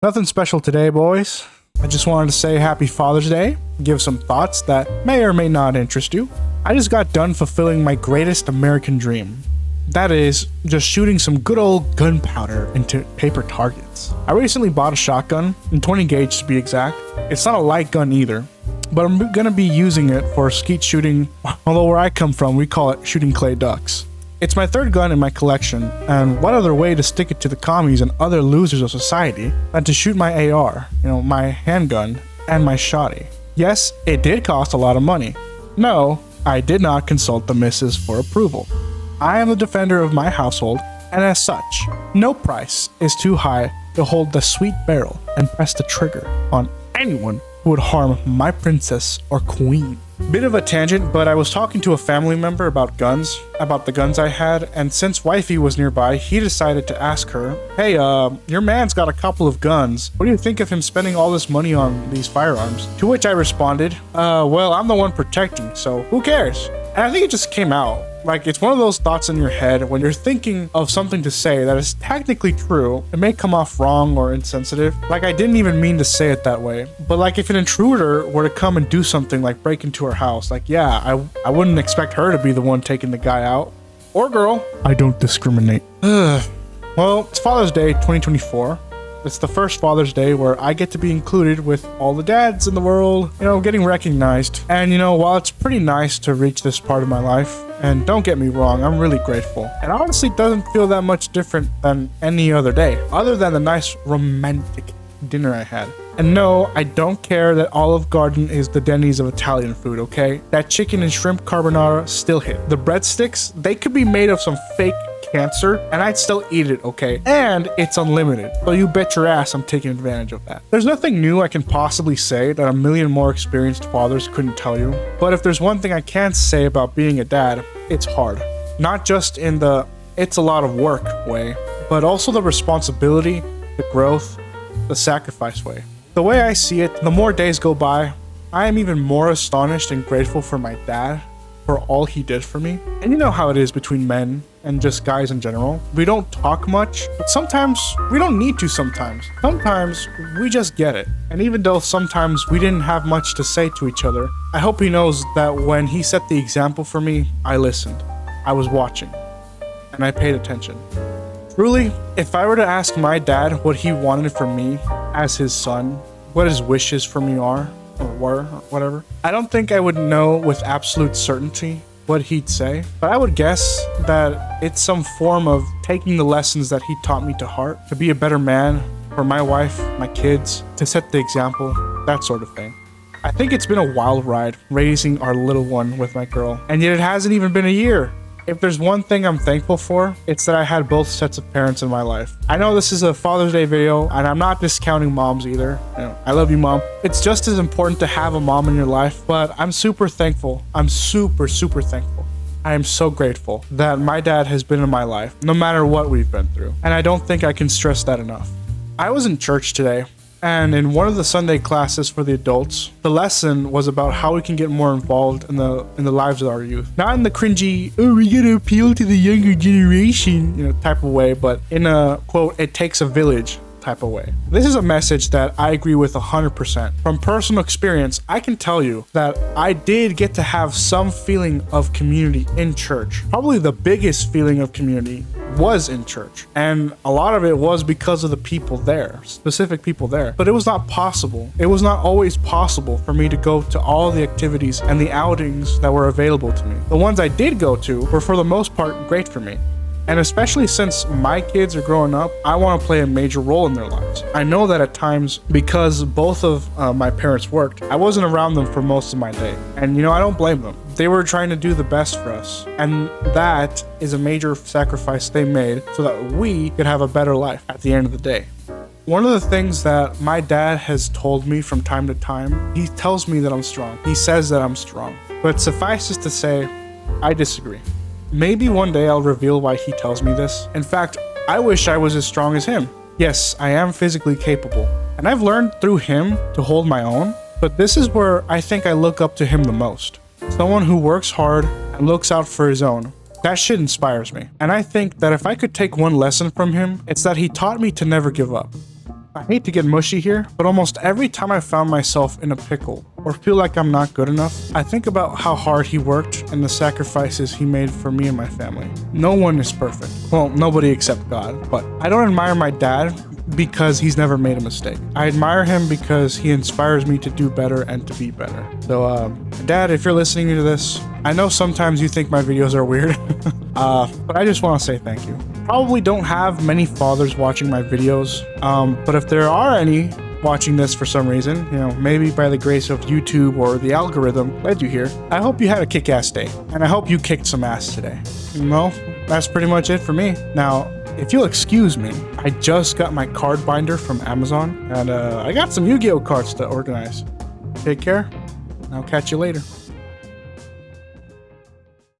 Nothing special today, boys. I just wanted to say happy Father's Day, give some thoughts that may or may not interest you. I just got done fulfilling my greatest American dream. That is, just shooting some good old gunpowder into paper targets. I recently bought a shotgun, in 20 gauge to be exact. It's not a light gun either, but I'm gonna be using it for skeet shooting, although where I come from, we call it shooting clay ducks. It's my third gun in my collection, and what other way to stick it to the commies and other losers of society than to shoot my AR, my handgun, and my shotty. Yes, it did cost a lot of money. No, I did not consult the missus for approval. I am the defender of my household, and as such, no price is too high to hold the sweet barrel and press the trigger on anyone who would harm my princess or queen. Bit of a tangent, but I was talking to a family member about the guns I had, and since wifey was nearby, he decided to ask her, hey, your man's got a couple of guns. What do you think of him spending all this money on these firearms? To which I responded, well, I'm the one protecting, so who cares? And I think it just came out. Like, it's one of those thoughts in your head when you're thinking of something to say that is technically true. It may come off wrong or insensitive. Like, I didn't even mean to say it that way. But like, if an intruder were to come and do something like break into our house, like, yeah, I wouldn't expect her to be the one taking the guy out. Or girl. I don't discriminate. Well, it's Father's Day 2024. It's the first Father's Day where I get to be included with all the dads in the world, getting recognized. And while it's pretty nice to reach this part of my life, and don't get me wrong, I'm really grateful. And honestly, it doesn't feel that much different than any other day, other than the nice romantic dinner I had. And no, I don't care that Olive Garden is the Denny's of Italian food, okay? That chicken and shrimp carbonara still hit. The breadsticks, they could be made of some fake cancer, and I'd still eat it, okay? And it's unlimited, so you bet your ass I'm taking advantage of that. There's nothing new I can possibly say that a million more experienced fathers couldn't tell you, but if there's one thing I can say about being a dad, it's hard. Not just in the it's a lot of work way, but also the responsibility, the growth, the sacrifice way. The way I see it, the more days go by, I am even more astonished and grateful for my dad, for all he did for me. And you know how it is between men and just guys in general. We don't talk much, but sometimes we don't need to sometimes. Sometimes we just get it. And even though sometimes we didn't have much to say to each other, I hope he knows that when he set the example for me, I listened. I was watching. And I paid attention. Truly, if I were to ask my dad what he wanted from me as his son, what his wishes for me are, or were, or whatever, I don't think I would know with absolute certainty what he'd say, but I would guess that it's some form of taking the lessons that he taught me to heart, to be a better man for my wife, my kids, to set the example, that sort of thing. I think it's been a wild ride raising our little one with my girl, and yet it hasn't even been a year. If there's one thing I'm thankful for, it's that I had both sets of parents in my life. I know this is a Father's Day video, and I'm not discounting moms either. I love you, Mom. It's just as important to have a mom in your life, but I'm super thankful. I'm super, super thankful. I am so grateful that my dad has been in my life, no matter what we've been through. And I don't think I can stress that enough. I was in church today, and in one of the Sunday classes for the adults, the lesson was about how we can get more involved in the lives of our youth. Not in the cringy, oh, we gotta appeal to the younger generation, type of way, but in a, quote, it takes a village type of way. This is a message that I agree with 100%. From personal experience, I can tell you that I did get to have some feeling of community in church. Probably the biggest feeling of community was in church, and a lot of it was because of the people there, specific people there. But it was not possible. It was not always possible for me to go to all the activities and the outings that were available to me. The ones I did go to were for the most part great for me. And especially since my kids are growing up, I want to play a major role in their lives. I know that at times, because both of my parents worked, I wasn't around them for most of my day. And I don't blame them. They were trying to do the best for us. And that is a major sacrifice they made so that we could have a better life at the end of the day. One of the things that my dad has told me from time to time, he tells me that I'm strong. He says that I'm strong. But suffices to say, I disagree. Maybe one day I'll reveal why he tells me this. In fact, I wish I was as strong as him. Yes, I am physically capable, and I've learned through him to hold my own, but this is where I think I look up to him the most. Someone who works hard and looks out for his own. That shit inspires me. And I think that if I could take one lesson from him, it's that he taught me to never give up. I hate to get mushy here, but almost every time I found myself in a pickle or feel like I'm not good enough, I think about how hard he worked and the sacrifices he made for me and my family. No one is perfect. Well, nobody except God, but I don't admire my dad because he's never made a mistake. I admire him because he inspires me to do better and to be better. So, Dad, if you're listening to this, I know sometimes you think my videos are weird, but I just want to say thank you. Probably don't have many fathers watching my videos, but if there are any watching this for some reason, maybe by the grace of YouTube or the algorithm led you here, I hope you had a kick-ass day, and I hope you kicked some ass today. Well, that's pretty much it for me. Now, if you'll excuse me, I just got my card binder from Amazon, and I got some Yu-Gi-Oh cards to organize. Take care, and I'll catch you later.